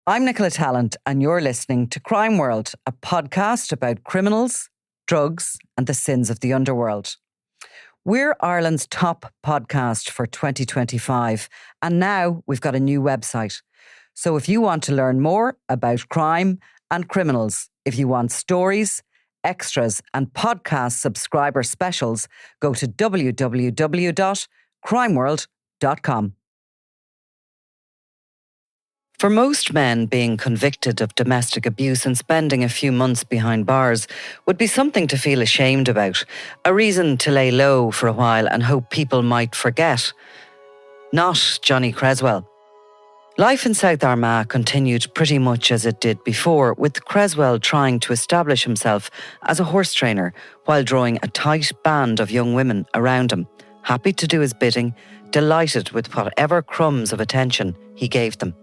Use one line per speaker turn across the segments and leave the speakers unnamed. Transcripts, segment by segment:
I'm Nicola Tallant, and you're listening to Crime World, a podcast about criminals, drugs, and the sins of the underworld. We're Ireland's top podcast for 2025, and now we've got a new website. So if you want to learn more about crime and criminals, if you want stories, extras, and podcast subscriber specials, go to www.crimeworld.com. For most men, being convicted of domestic abuse and spending a few months behind bars would be something to feel ashamed about, a reason to lay low for a while and hope people might forget. Not Johnny Creswell. Life in South Armagh continued pretty much as it did before, with Creswell trying to establish himself as a horse trainer while drawing a tight band of young women around him, happy to do his bidding, delighted with whatever crumbs of attention he gave them.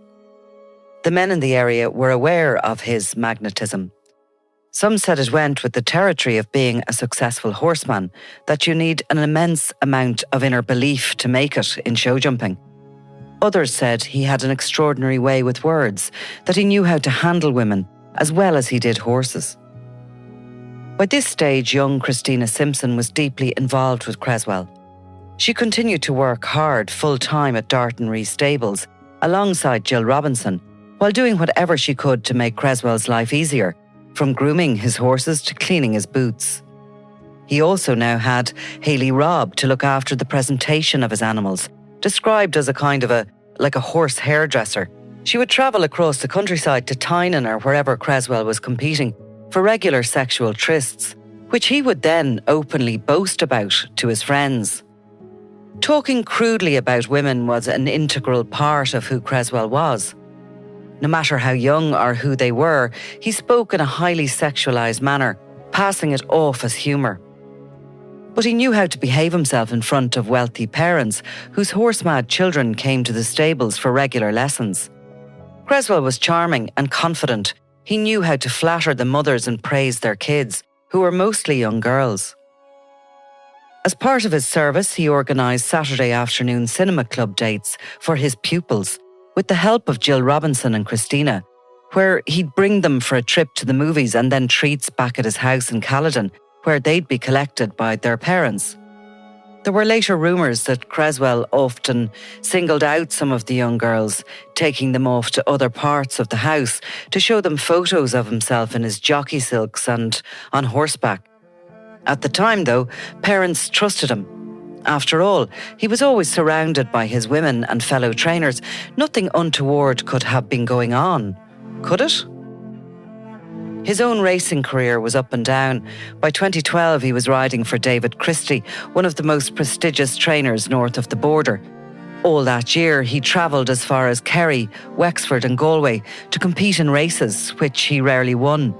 The men in the area were aware of his magnetism. Some said it went with the territory of being a successful horseman, that you need an immense amount of inner belief to make it in show jumping. Others said he had an extraordinary way with words, that he knew how to handle women as well as he did horses. By this stage, young Christina Simpson was deeply involved with Creswell. She continued to work hard full-time at Dartonry Stables, alongside Jill Robinson, while doing whatever she could to make Creswell's life easier, from grooming his horses to cleaning his boots. He also now had Hayley Robb to look after the presentation of his animals, described as a kind of a horse hairdresser. She would travel across the countryside to Tynan or wherever Creswell was competing for regular sexual trysts, which he would then openly boast about to his friends. Talking crudely about women was an integral part of who Creswell was. No matter how young or who they were, he spoke in a highly sexualised manner, passing it off as humour. But he knew how to behave himself in front of wealthy parents whose horse-mad children came to the stables for regular lessons. Creswell was charming and confident. He knew how to flatter the mothers and praise their kids, who were mostly young girls. As part of his service, he organised Saturday afternoon cinema club dates for his pupils, with the help of Jill Robinson and Christina, where he'd bring them for a trip to the movies and then treats back at his house in Caledon, where they'd be collected by their parents. There were later rumours that Creswell often singled out some of the young girls, taking them off to other parts of the house to show them photos of himself in his jockey silks and on horseback. At the time, though, parents trusted him. After all, he was always surrounded by his women and fellow trainers. Nothing untoward could have been going on, could it? His own racing career was up and down. By 2012, he was riding for David Christie, one of the most prestigious trainers north of the border. All that year, he travelled as far as Kerry, Wexford and Galway to compete in races, which he rarely won.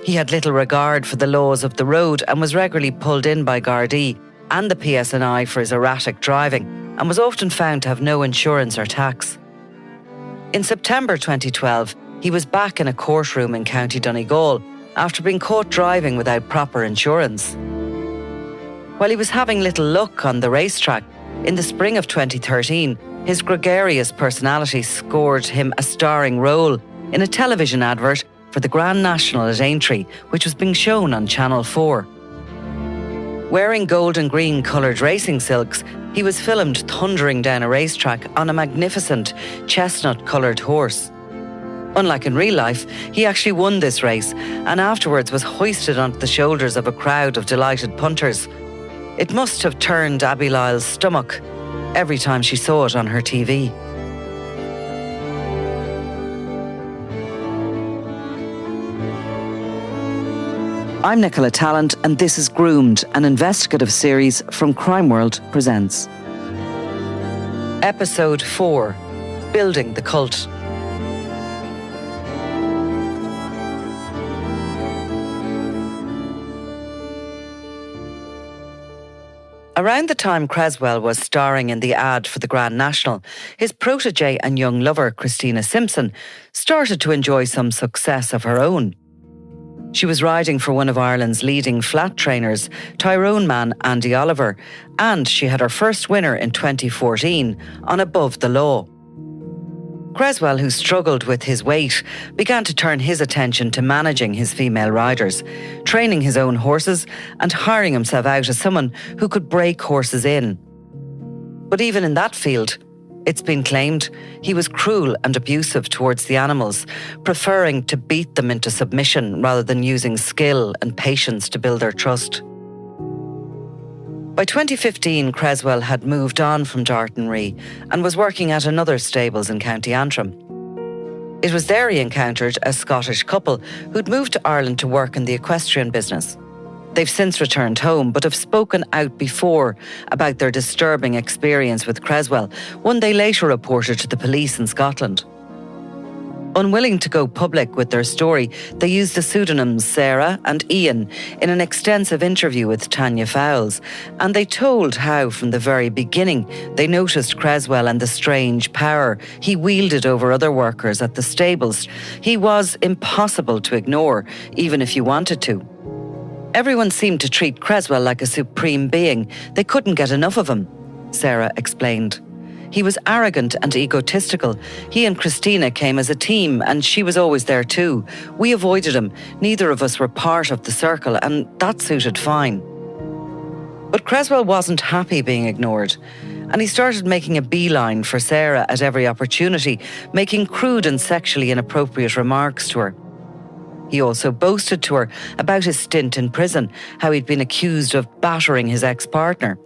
He had little regard for the laws of the road and was regularly pulled in by Gardaí and the PSNI for his erratic driving, and was often found to have no insurance or tax. In September 2012, he was back in a courtroom in County Donegal after being caught driving without proper insurance. While he was having little luck on the racetrack, in the spring of 2013, his gregarious personality scored him a starring role in a television advert for the Grand National at Aintree, which was being shown on Channel 4. Wearing gold and green coloured racing silks, he was filmed thundering down a racetrack on a magnificent chestnut-coloured horse. Unlike in real life, he actually won this race and afterwards was hoisted onto the shoulders of a crowd of delighted punters. It must have turned Abby Lyle's stomach every time she saw it on her TV. I'm Nicola Tallant, and this is Groomed, an investigative series from Crime World Presents. Episode 4, Building the Cult. Around the time Creswell was starring in the ad for the Grand National, his protégé and young lover, Christina Simpson, started to enjoy some success of her own. She was riding for one of Ireland's leading flat trainers, Tyrone man Andy Oliver, and she had her first winner in 2014 on Above the Law. Creswell, who struggled with his weight, began to turn his attention to managing his female riders, training his own horses and hiring himself out as someone who could break horses in. But even in that field, it's been claimed he was cruel and abusive towards the animals, preferring to beat them into submission rather than using skill and patience to build their trust. By 2015, Creswell had moved on from Dartonry and was working at another stables in County Antrim. It was there he encountered a Scottish couple who'd moved to Ireland to work in the equestrian business. They've since returned home, but have spoken out before about their disturbing experience with Creswell, one they later reported to the police in Scotland. Unwilling to go public with their story, they used the pseudonyms Sarah and Ian in an extensive interview with Tanya Fowles, and they told how from the very beginning they noticed Creswell and the strange power he wielded over other workers at the stables. He was impossible to ignore, even if you wanted to. Everyone seemed to treat Creswell like a supreme being. They couldn't get enough of him, Sarah explained. He was arrogant and egotistical. He and Christina came as a team, and she was always there too. We avoided him. Neither of us were part of the circle, and that suited fine. But Creswell wasn't happy being ignored, and he started making a beeline for Sarah at every opportunity, making crude and sexually inappropriate remarks to her. He also boasted to her about his stint in prison, how he'd been accused of battering his ex-partner.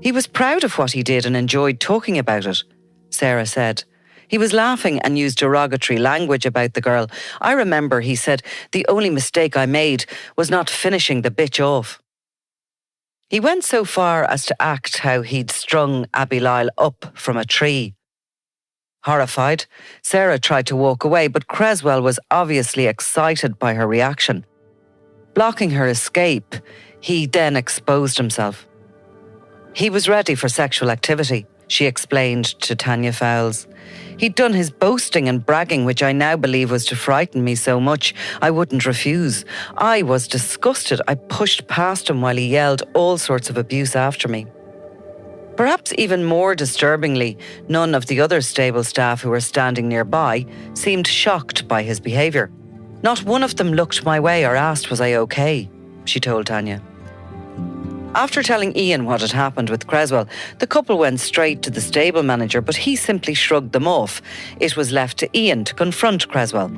He was proud of what he did and enjoyed talking about it, Sarah said. He was laughing and used derogatory language about the girl. I remember, he said, the only mistake I made was not finishing the bitch off. He went so far as to act how he'd strung Abigail up from a tree. Horrified, Sarah tried to walk away, but Creswell was obviously excited by her reaction. Blocking her escape, he then exposed himself. He was ready for sexual activity, she explained to Tanya Fowles. He'd done his boasting and bragging, which I now believe was to frighten me so much I wouldn't refuse. I was disgusted. I pushed past him while he yelled all sorts of abuse after me. Perhaps even more disturbingly, none of the other stable staff who were standing nearby seemed shocked by his behaviour. Not one of them looked my way or asked was I okay, she told Tanya. After telling Ian what had happened with Creswell, the couple went straight to the stable manager, but he simply shrugged them off. It was left to Ian to confront Creswell.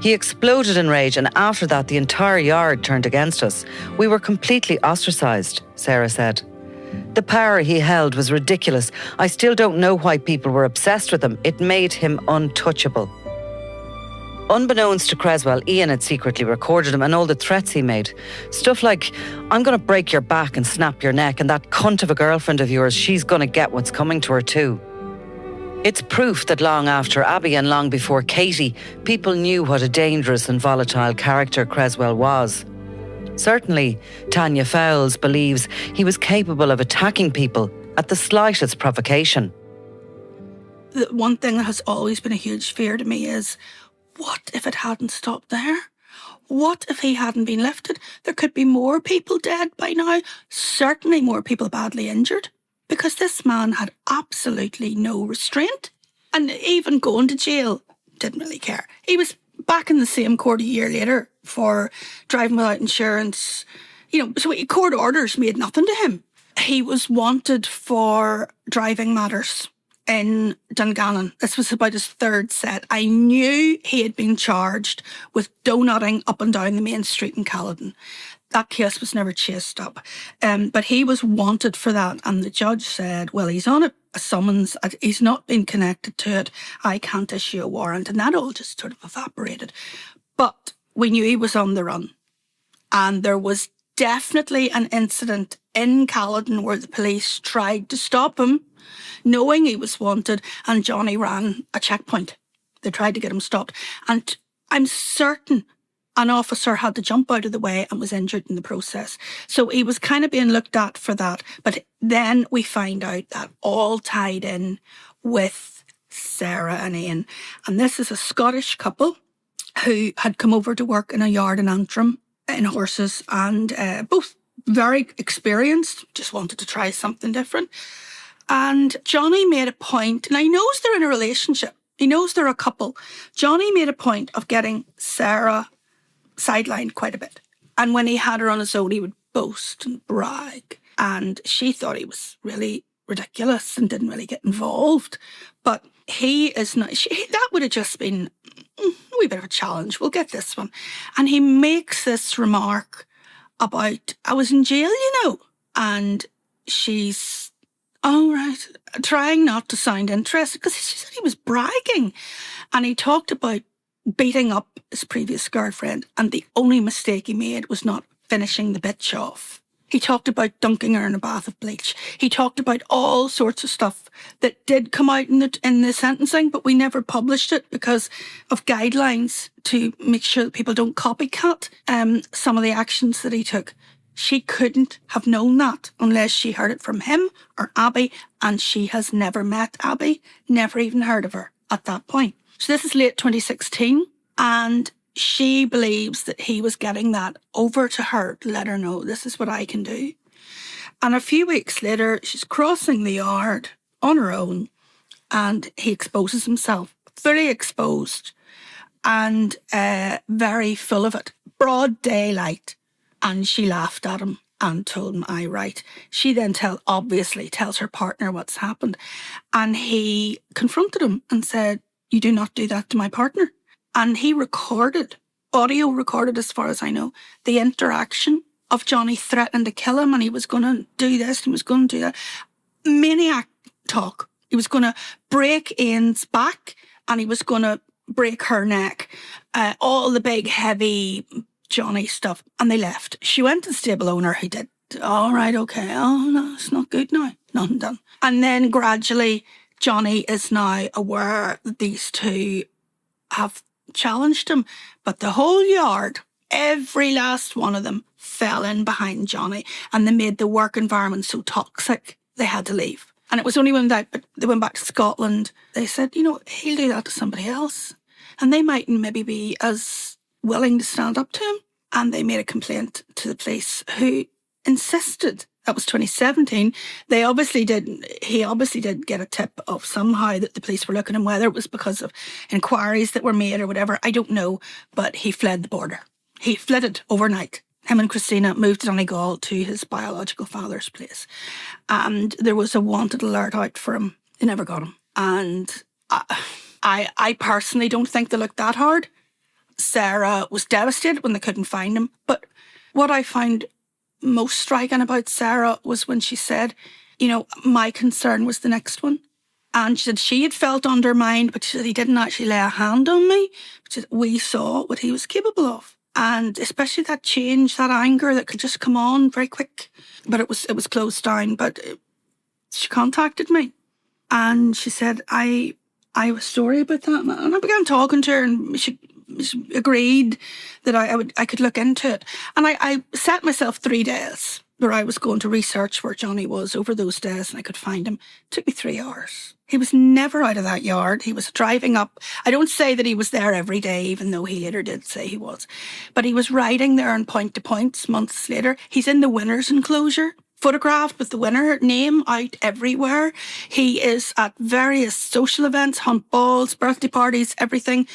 He exploded in rage, and after that the entire yard turned against us. We were completely ostracised, Sarah said. The power he held was ridiculous. I still don't know why people were obsessed with him. It made him untouchable. Unbeknownst to Creswell, Ian had secretly recorded him and all the threats he made. Stuff like, I'm going to break your back and snap your neck, and that cunt of a girlfriend of yours, she's going to get what's coming to her too. It's proof that long after Abby and long before Katie, people knew what a dangerous and volatile character Creswell was. Certainly, Tanya Fowles believes he was capable of attacking people at the slightest provocation.
The one thing that has always been a huge fear to me is, what if it hadn't stopped there? What if he hadn't been lifted? There could be more people dead by now, certainly more people badly injured, because this man had absolutely no restraint. And even going to jail, didn't really care. He was back in the same court a year later for driving without insurance. So court orders made nothing to him. He was wanted for driving matters in Donegal. This was about his third set. I knew he had been charged with donutting up and down the main street in Caledon. That case was never chased up. But he was wanted for that. And the judge said, well, he's on a summons. He's not been connected to it. I can't issue a warrant. And that all just sort of evaporated. But we knew he was on the run. And there was definitely an incident in Caledon where the police tried to stop him, knowing he was wanted, and Johnny ran a checkpoint. They tried to get him stopped. And I'm certain an officer had to jump out of the way and was injured in the process. So he was kind of being looked at for that. But then we find out that all tied in with Sarah and Ian. And this is a Scottish couple who had come over to work in a yard in Antrim in horses, and both very experienced, just wanted to try something different. And Johnny made a point, and he knows they're in a relationship. He knows they're a couple. Johnny made a point of getting Sarah sidelined quite a bit. And when he had her on his own, he would boast and brag. And she thought he was really ridiculous and didn't really get involved. But he is not, that would have just been a wee bit of a challenge. We'll get this one. And he makes this remark about, I was in jail, and she's, oh, right, trying not to sound interested because she said he was bragging. And he talked about beating up his previous girlfriend, and the only mistake he made was not finishing the bitch off. He talked about dunking her in a bath of bleach. He talked about all sorts of stuff that did come out in the sentencing, but we never published it because of guidelines to make sure that people don't copycat some of the actions that he took. She couldn't have known that unless she heard it from him or Abby, and she has never met Abby, never even heard of her at that point. So this is late 2016, and she believes that he was getting that over to her to let her know, this is what I can do. And a few weeks later, she's crossing the yard on her own, and he exposes himself, fully exposed and very full of it, broad daylight. And she laughed at him and told him, aye, right. She then obviously tells her partner what's happened. And he confronted him and said, you do not do that to my partner. And he audio recorded as far as I know, the interaction of Johnny threatening to kill him, and he was going to do this, he was going to do that. Maniac talk. He was going to break Ian's back, and he was going to break her neck. All the big, heavy Johnny stuff. And they left. She went to the stable owner, who did, all right, okay. Oh, no, it's not good now. Nothing done. And then gradually, Johnny is now aware that these two have challenged him, but the whole yard, every last one of them, fell in behind Johnny, and they made the work environment so toxic they had to leave. And it was only when they went back to Scotland, they said, he'll do that to somebody else, and they mightn't maybe be as willing to stand up to him. And they made a complaint to the police, who insisted. That was 2017. He obviously did get a tip of somehow that the police were looking at him, whether it was because of inquiries that were made or whatever, I don't know, but he fled the border. He flitted overnight. Him and Christina moved to Donegal to his biological father's place. And there was a wanted alert out for him. They never got him. And I personally don't think they looked that hard. Sarah was devastated when they couldn't find him. But what I found most striking about Sarah was when she said, my concern was the next one. And she said she had felt undermined, but she said he didn't actually lay a hand on me. She said we saw what he was capable of. And especially that change, that anger that could just come on very quick. But it was closed down. But she contacted me, and she said, I was sorry about that. And I began talking to her, and she agreed that I could look into it. And I set myself 3 days where I was going to research where Johnny was over those days, and I could find him. It took me 3 hours. He was never out of that yard. He was driving up. I don't say that he was there every day, even though he later did say he was. But he was riding there on point to points months later. He's in the winner's enclosure, photographed with the winner name out everywhere. He is at various social events, hunt balls, birthday parties, everything,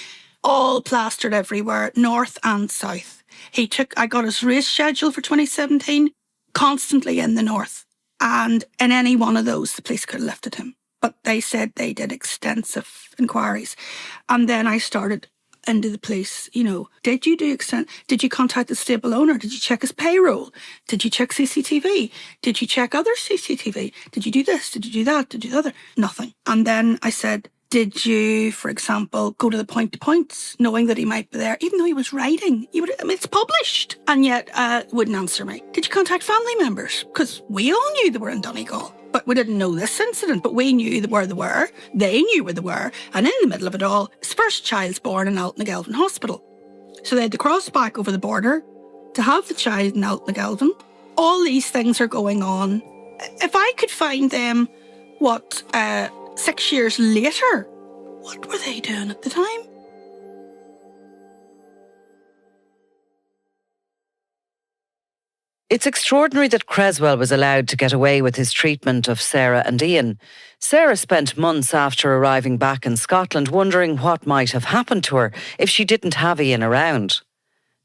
all plastered everywhere, north and south. I got his race schedule for 2017, constantly in the north. And in any one of those, the police could have lifted him. But they said they did extensive inquiries. And then I started into the police, did you contact the stable owner? Did you check his payroll? Did you check CCTV? Did you check other CCTV? Did you do this? Did you do that? Did you do the other? Nothing. And then I said, did you, for example, go to the point to points, knowing that he might be there, even though he was writing? It's published. And yet, wouldn't answer me. Did you contact family members? Because we all knew they were in Donegal. But we didn't know this incident, but we knew where they were. They knew where they were. And in the middle of it all, his first child's born in Altnagelvin Hospital. So they had to cross back over the border to have the child in Altnagelvin. All these things are going on. If I could find them, 6 years later, what were they doing at the time?
It's extraordinary that Creswell was allowed to get away with his treatment of Sarah and Ian. Sarah spent months after arriving back in Scotland wondering what might have happened to her if she didn't have Ian around.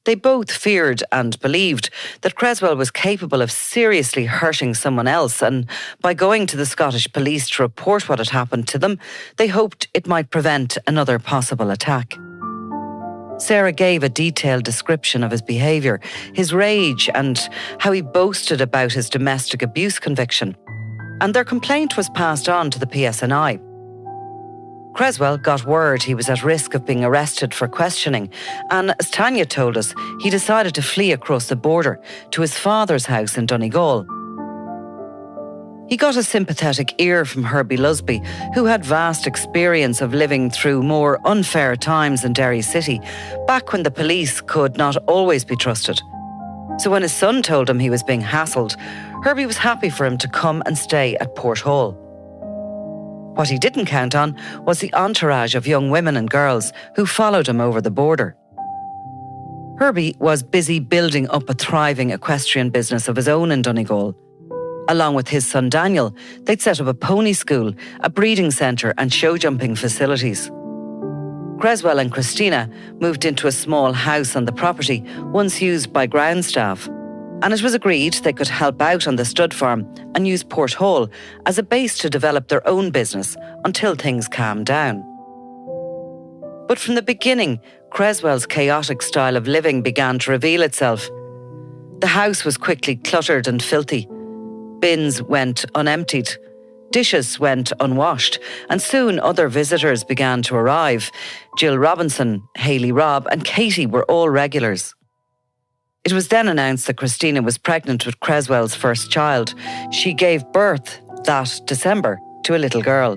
They both feared and believed that Creswell was capable of seriously hurting someone else, and by going to the Scottish police to report what had happened to them, they hoped it might prevent another possible attack. Sarah gave a detailed description of his behaviour, his rage, and how he boasted about his domestic abuse conviction. And their complaint was passed on to the PSNI. Creswell got word he was at risk of being arrested for questioning, and as Tanya told us, he decided to flee across the border to his father's house in Donegal. He got a sympathetic ear from Herbie Lusby, who had vast experience of living through more unfair times in Derry City, back when the police could not always be trusted. So when his son told him he was being hassled, Herbie was happy for him to come and stay at Port Hall. What he didn't count on was the entourage of young women and girls who followed him over the border. Herbie was busy building up a thriving equestrian business of his own in Donegal. Along with his son Daniel, they'd set up a pony school, a breeding centre and show jumping facilities. Creswell and Christina moved into a small house on the property, once used by ground staff, and it was agreed they could help out on the stud farm and use Port Hall as a base to develop their own business until things calmed down. But from the beginning, Creswell's chaotic style of living began to reveal itself. The house was quickly cluttered and filthy. Bins went unemptied, dishes went unwashed, and soon other visitors began to arrive. Jill Robinson, Hayley Robb and Katie were all regulars. It was then announced that Christina was pregnant with Creswell's first child. She gave birth that December to a little girl.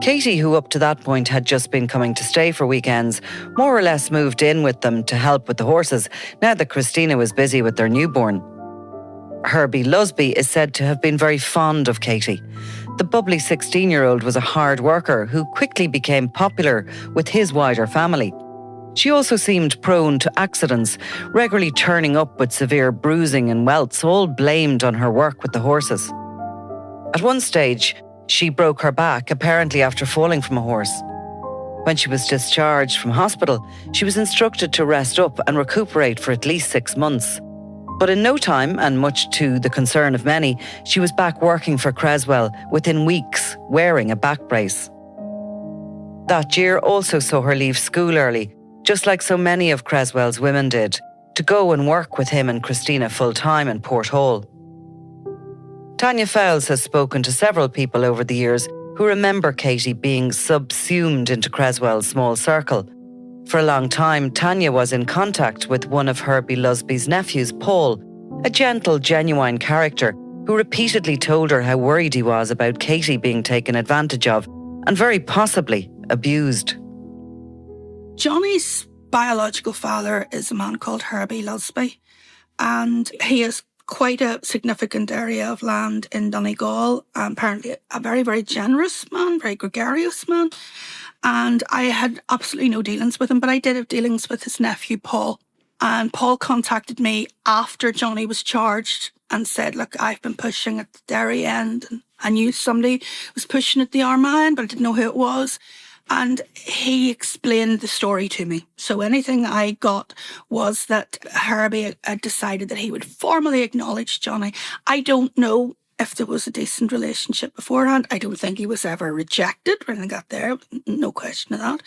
Katie, who up to that point had just been coming to stay for weekends, more or less moved in with them to help with the horses, now that Christina was busy with their newborn. Herbie Lusby is said to have been very fond of Katie. The bubbly 16-year-old was a hard worker who quickly became popular with his wider family. She also seemed prone to accidents, regularly turning up with severe bruising and welts, all blamed on her work with the horses. At one stage, she broke her back, apparently after falling from a horse. When she was discharged from hospital, she was instructed to rest up and recuperate for at least 6 months. But in no time, and much to the concern of many, she was back working for Creswell within weeks, wearing a back brace. That year also saw her leave school early, just like so many of Creswell's women did, to go and work with him and Christina full-time in Port Hall. Tanya Fowles has spoken to several people over the years who remember Katie being subsumed into Creswell's small circle. For a long time, Tanya was in contact with one of Herbie Lusby's nephews, Paul, a gentle, genuine character who repeatedly told her how worried he was about Katie being taken advantage of and very possibly abused.
Johnny's biological father is a man called Herbie Lusby, and he has quite a significant area of land in Donegal. Apparently a very, very generous man, very gregarious man. And I had absolutely no dealings with him, but I did have dealings with his nephew, Paul. And Paul contacted me after Johnny was charged and said, look, I've been pushing at the Derry end. And I knew somebody was pushing at the Armagh end, but I didn't know who it was. And he explained the story to me. So anything I got was that Herbie had decided that he would formally acknowledge Johnny. I don't know if there was a decent relationship beforehand. I don't think he was ever rejected when I got there. No question of that.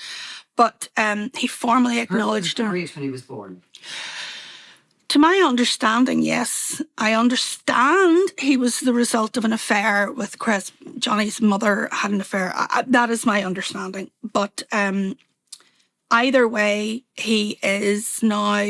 But he formally acknowledged him.
When he was born.
To my understanding, yes. I understand he was the result of an affair with Johnny's mother had an affair. That is my understanding. But either way, he is now...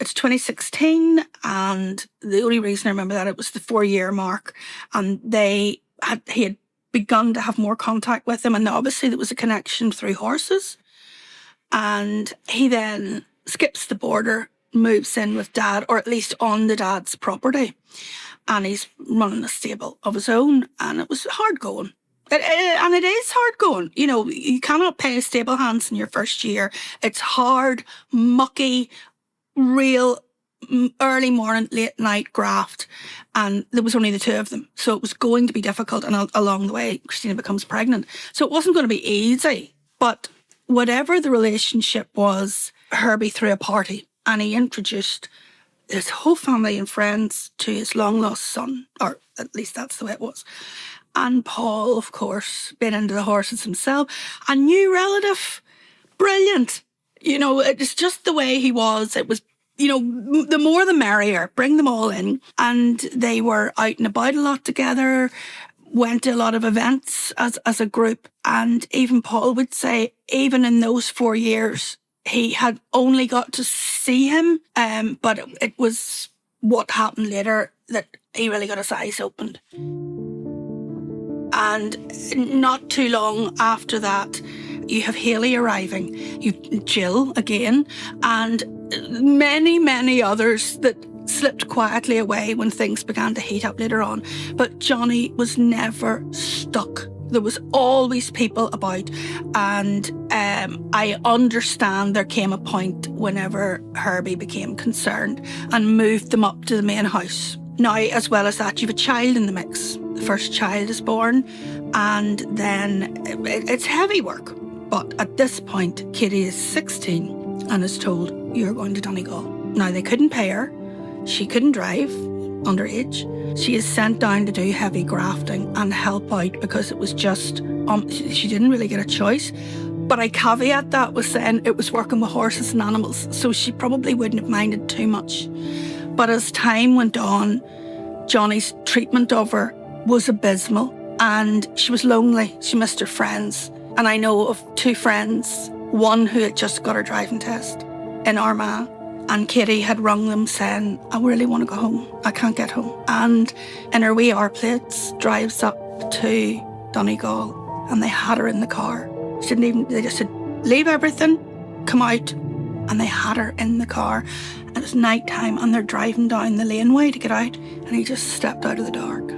It's 2016, and the only reason I remember that, it was the 4-year mark, and he had begun to have more contact with him, and obviously there was a connection through horses. And he then skips the border, moves in with Dad, or at least on the Dad's property, and he's running a stable of his own, and it was hard going. And it is hard going. You know, you cannot pay stable hands in your first year. It's hard, mucky, real early morning, late night graft, and there was only the two of them. So it was going to be difficult, and along the way, Christina becomes pregnant. So it wasn't going to be easy. But whatever the relationship was, Herbie threw a party, and he introduced his whole family and friends to his long-lost son, or at least that's the way it was. And Paul, of course, been into the horses himself, a new relative, brilliant. You know, it's just the way he was. It was, you know, the more the merrier, bring them all in. And they were out and about a lot together, went to a lot of events as a group. And even Paul would say, even in those 4 years, he had only got to see him, but it was what happened later that he really got his eyes opened. And not too long after that, you have Hayley arriving, you Jill again, and many, many others that slipped quietly away when things began to heat up later on. But Johnny was never stuck. There was always people about, and I understand there came a point whenever Herbie became concerned and moved them up to the main house. Now, as well as that, you have a child in the mix. The first child is born, and then it's heavy work. But at this point, Katie is 16 and is told, you're going to Donegal. Now, they couldn't pay her. She couldn't drive, underage. She is sent down to do heavy grafting and help out because it was just, she didn't really get a choice. But I caveat that with saying it was working with horses and animals, so she probably wouldn't have minded too much. But as time went on, Johnny's treatment of her was abysmal, and she was lonely. She missed her friends. And I know of two friends, one who had just got her driving test in Armagh, and Katie had rung them saying, I really want to go home. I can't get home. And in her wee R-plates, drives up to Donegal, and they had her in the car. She didn't even, they just said, leave everything, come out. And they had her in the car. And it was night time, and they're driving down the laneway to get out, and he just stepped out of the dark,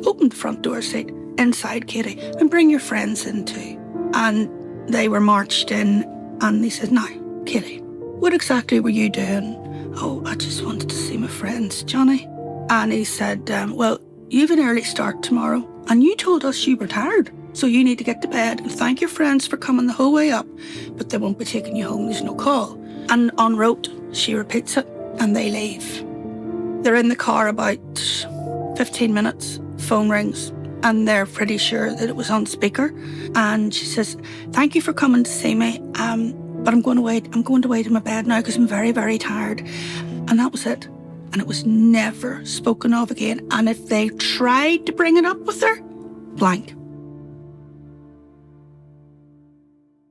opened the front door seat, inside Katie, and bring your friends in too. And they were marched in, and he said, now, Katie, what exactly were you doing? Oh, I just wanted to see my friends, Johnny. And he said, well, you've an early start tomorrow, and you told us you were tired, so you need to get to bed and thank your friends for coming the whole way up, but they won't be taking you home, there's no call. And en route, she repeats it, and they leave. They're in the car about 15 minutes, phone rings, and they're pretty sure that it was on speaker. And she says, thank you for coming to see me, but I'm going to wait in my bed now because I'm very, very tired. And that was it. And it was never spoken of again. And if they tried to bring it up with her, blank.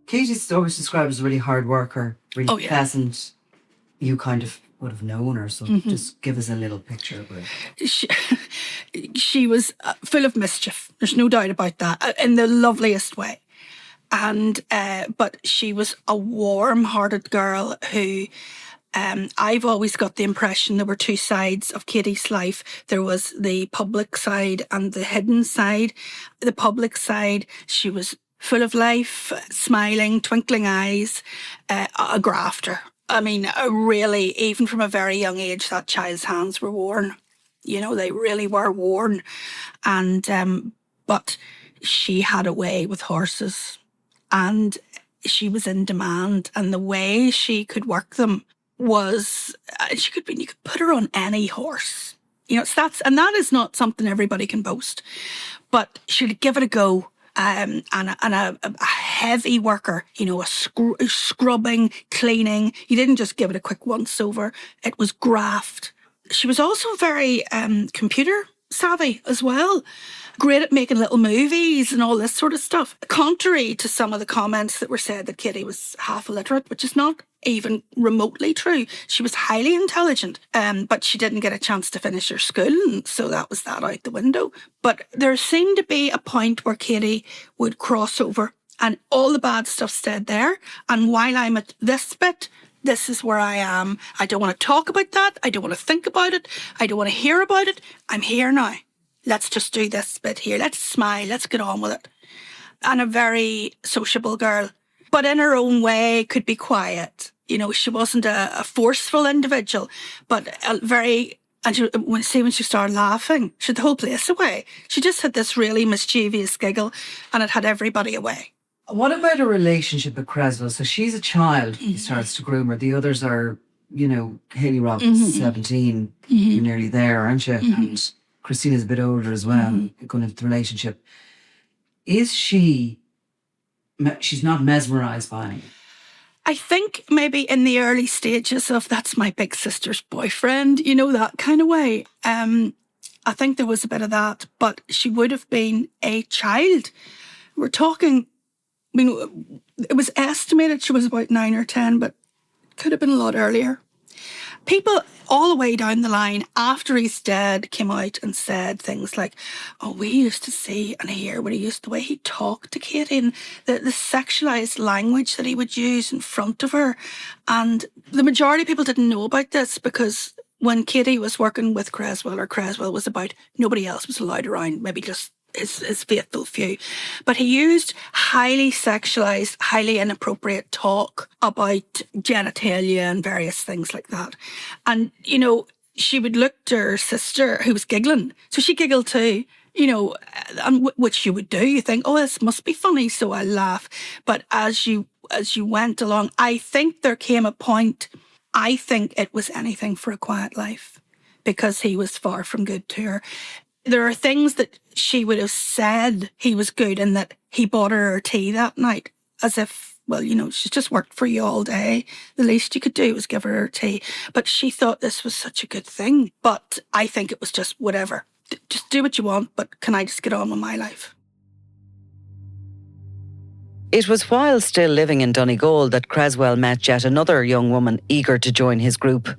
Katie's always described as a really hard worker, really pleasant. You kind of would have known her, so just give us a little picture of her.
She was full of mischief. There's no doubt about that, in the loveliest way. And but she was a warm-hearted girl who, I've always got the impression there were two sides of Katie's life. There was the public side and the hidden side. The public side, she was full of life, smiling, twinkling eyes, a grafter. I mean, really, even from a very young age, that child's hands were worn. You know, they really were worn. And, but she had a way with horses, and she was in demand, and the way she could work them was, you could put her on any horse. You know, that is not something everybody can boast, but she'd give it a go. And a heavy worker, you know, scrubbing, cleaning. You didn't just give it a quick once over. It was graft. She was also very computer savvy as well. Great at making little movies and all this sort of stuff. Contrary to some of the comments that were said that Katie was half illiterate, which is not even remotely true. She was highly intelligent, but she didn't get a chance to finish her school, and so that was that out the window. But there seemed to be a point where Katie would cross over, and all the bad stuff stayed there. And while I'm at this bit, this is where I am. I don't want to talk about that. I don't want to think about it. I don't want to hear about it. I'm here now. Let's just do this bit here. Let's smile. Let's get on with it. And a very sociable girl, but in her own way could be quiet. She wasn't a forceful individual, but when she started laughing, she had the whole place away. She just had this really mischievous giggle, and it had everybody away.
What about a relationship with Creswell? So she's a child, he starts to groom her. The others are, Hayley Robbins, 17, you're nearly there, aren't you? And Christina's a bit older as well, going into the relationship. Is she's not mesmerised by him?
I think maybe in the early stages of that's my big sister's boyfriend, that kind of way. I think there was a bit of that, but she would have been a child. We're talking, it was estimated she was about 9 or 10, but it could have been a lot earlier. People all the way down the line after he's dead came out and said things like, oh, we used to see and hear the way he talked to Katie and the sexualised language that he would use in front of her. And the majority of people didn't know about this because when Katie was working with Creswell, or Creswell was about, nobody else was allowed around, maybe just his faithful few. But he used highly sexualised, highly inappropriate talk about genitalia and various things like that. And, she would look to her sister who was giggling. So she giggled too, and which you would do. You think, oh, this must be funny, so I laugh. But as you went along, I think there came a point, I think it was anything for a quiet life because he was far from good to her. There are things that she would have said he was good in, that he bought her tea that night as if, well, she's just worked for you all day. The least you could do was give her tea. But she thought this was such a good thing. But I think it was just whatever. Just do what you want, but can I just get on with my life?
It was while still living in Donegal that Creswell met yet another young woman eager to join his group.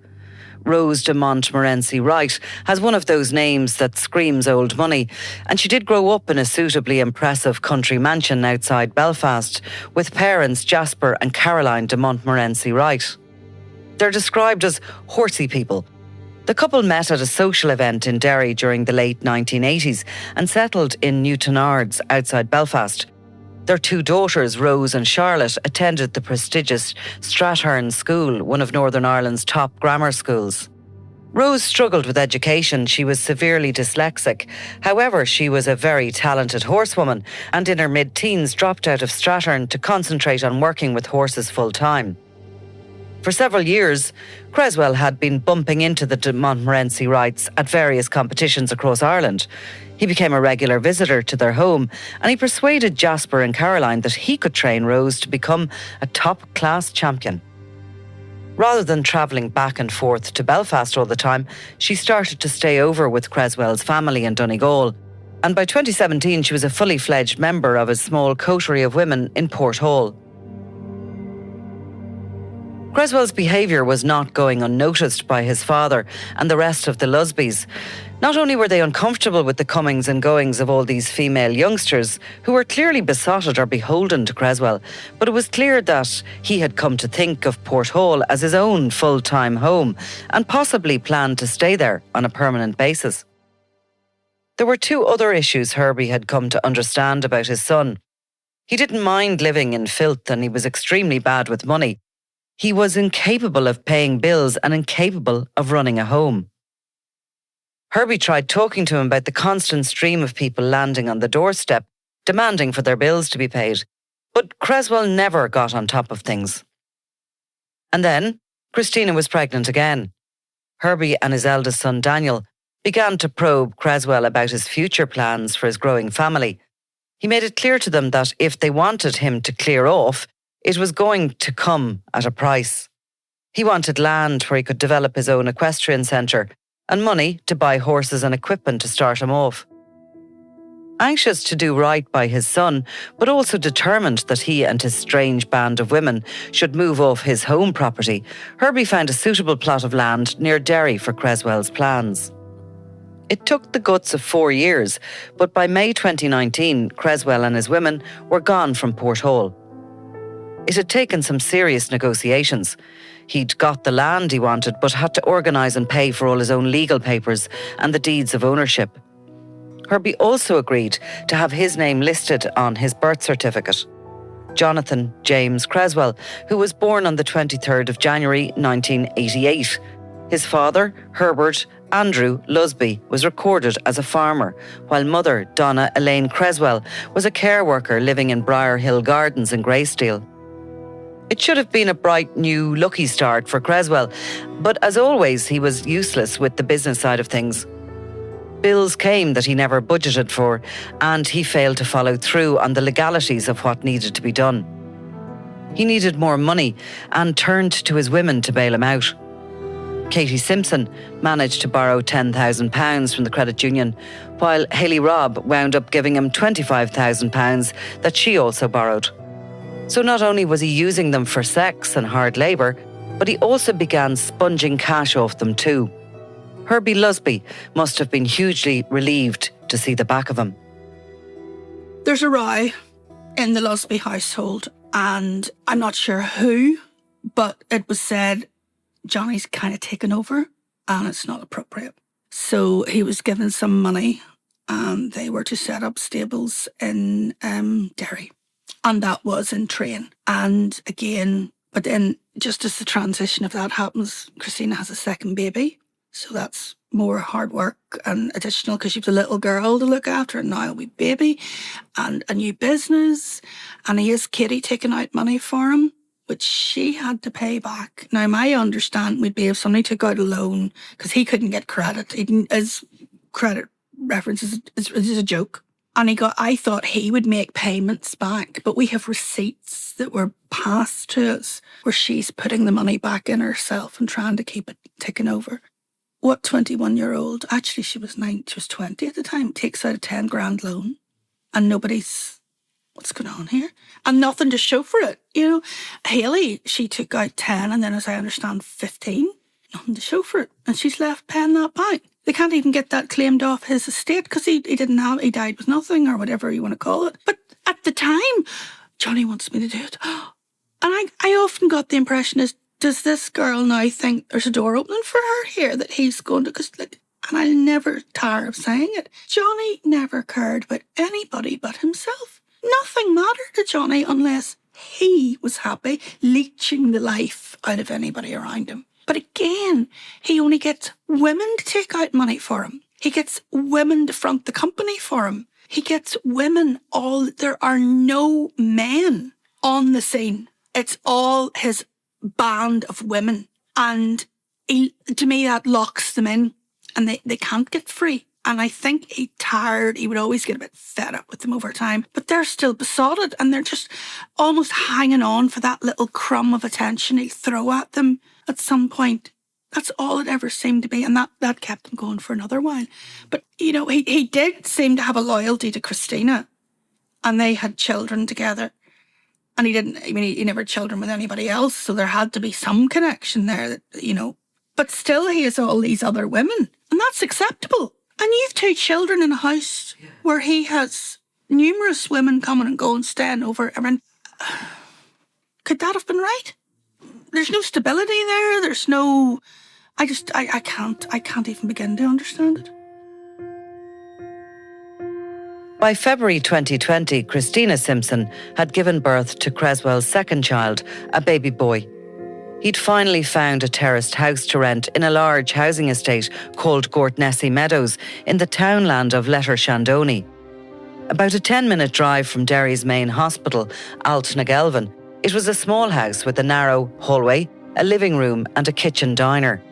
Rose de Montmorency Wright has one of those names that screams old money, and she did grow up in a suitably impressive country mansion outside Belfast with parents Jasper and Caroline de Montmorency Wright. They're described as horsey people. The couple met at a social event in Derry during the late 1980s and settled in Newtownards outside Belfast. Their 2 daughters, Rose and Charlotte, attended the prestigious Strathern School, one of Northern Ireland's top grammar schools. Rose struggled with education. She was severely dyslexic. However, she was a very talented horsewoman and in her mid-teens dropped out of Strathern to concentrate on working with horses full-time. For several years, Creswell had been bumping into the de Montmorency Wrights at various competitions across Ireland. He became a regular visitor to their home and he persuaded Jasper and Caroline that he could train Rose to become a top-class champion. Rather than travelling back and forth to Belfast all the time, she started to stay over with Creswell's family in Donegal. And by 2017, she was a fully fledged member of a small coterie of women in Porthall. Creswell's behaviour was not going unnoticed by his father and the rest of the Lusbys. Not only were they uncomfortable with the comings and goings of all these female youngsters, who were clearly besotted or beholden to Creswell, but it was clear that he had come to think of Porthall as his own full-time home and possibly planned to stay there on a permanent basis. There were 2 other issues Herbie had come to understand about his son. He didn't mind living in filth and he was extremely bad with money. He was incapable of paying bills and incapable of running a home. Herbie tried talking to him about the constant stream of people landing on the doorstep, demanding for their bills to be paid, but Creswell never got on top of things. And then, Christina was pregnant again. Herbie and his eldest son Daniel began to probe Creswell about his future plans for his growing family. He made it clear to them that if they wanted him to clear off, it was going to come at a price. He wanted land where he could develop his own equestrian centre and money to buy horses and equipment to start him off. Anxious to do right by his son, but also determined that he and his strange band of women should move off his home property, Herbie found a suitable plot of land near Derry for Creswell's plans. It took the guts of 4 years, but by May 2019, Creswell and his women were gone from Porthall. It had taken some serious negotiations. He'd got the land he wanted, but had to organise and pay for all his own legal papers and the deeds of ownership. Herbie also agreed to have his name listed on his birth certificate. Jonathan James Creswell, who was born on the 23rd of January 1988. His father, Herbert Andrew Lusby, was recorded as a farmer, while mother, Donna Elaine Creswell, was a care worker living in Briar Hill Gardens in Greysteel. It should have been a bright, new, lucky start for Creswell, but as always, he was useless with the business side of things. Bills came that he never budgeted for, and he failed to follow through on the legalities of what needed to be done. He needed more money and turned to his women to bail him out. Katie Simpson managed to borrow £10,000 from the credit union, while Hayley Robb wound up giving him £25,000 that she also borrowed. So not only was he using them for sex and hard labour, but he also began sponging cash off them too. Herbie Lusby must have been hugely relieved to see the back of him.
There's a row in the Lusby household, and I'm not sure who, but it was said Johnny's kind of taken over and it's not appropriate. So he was given some money and they were to set up stables in Derry. And that was in Train. And again, but then just as the transition of that happens, Christina has a second baby. So that's more hard work and additional because you've a little girl to look after and now a wee baby and a new business. And he has Katie taking out money for him, which she had to pay back. Now, my understanding would be if somebody took out a loan, because he couldn't get credit, his credit reference is a joke. And I thought he would make payments back, but we have receipts that were passed to us where she's putting the money back in herself and trying to keep it ticking over. What 21-year-old, actually she was 20 at the time, takes out a 10 grand loan and nobody's, what's going on here? And nothing to show for it. You know, Hayley, she took out 10 and then, as I understand, 15. Nothing to show for it. And she's left paying that back. They can't even get that claimed off his estate because he died with nothing or whatever you want to call it. But at the time, Johnny wants me to do it. And I often got the impression does this girl now think there's a door opening for her here that he's going to, and I'll never tire of saying it, Johnny never cared about anybody but himself. Nothing mattered to Johnny unless he was happy leeching the life out of anybody around him. But again, he only gets women to take out money for him. He gets women to front the company for him. He gets women there are no men on the scene. It's all his band of women. And to me, that locks them in and they can't get free. And I think he would always get a bit fed up with them over time, but they're still besotted and they're just almost hanging on for that little crumb of attention he'll throw at them at some point. That's all it ever seemed to be. And that kept him going for another while. But, you know, he did seem to have a loyalty to Christina and they had children together. And he never had children with anybody else. So there had to be some connection there, that, you know. But still he has all these other women and that's acceptable. And you've 2 children in a house where he has numerous women coming and going, staying over. Could that have been right? There's no stability there. There's no... I can't even begin to understand it.
By February 2020, Christina Simpson had given birth to Creswell's second child, a baby boy. He'd finally found a terraced house to rent in a large housing estate called Gortnessy Meadows in the townland of Lettershandoney. About a 10-minute drive from Derry's main hospital, Altnagelvin, it was a small house with a narrow hallway, a living room and a kitchen diner.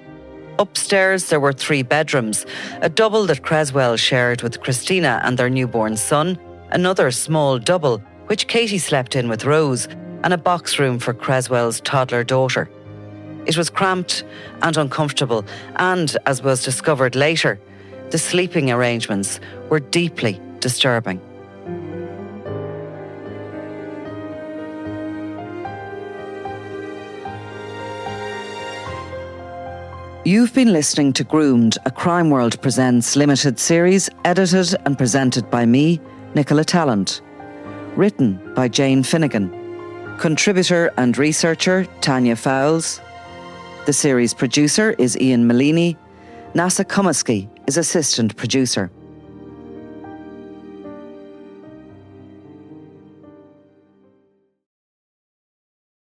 Upstairs there were 3 bedrooms, a double that Creswell shared with Christina and their newborn son, another small double which Katie slept in with Rose, and a box room for Creswell's toddler daughter. It was cramped and uncomfortable and, as was discovered later, the sleeping arrangements were deeply disturbing. You've been listening to Groomed, a Crime World Presents limited series, edited and presented by me, Nicola Tallant. Written by Jane Finnegan. Contributor and researcher, Tanya Fowles. The series producer is Ian Malini. Nasa Kumaski is assistant producer.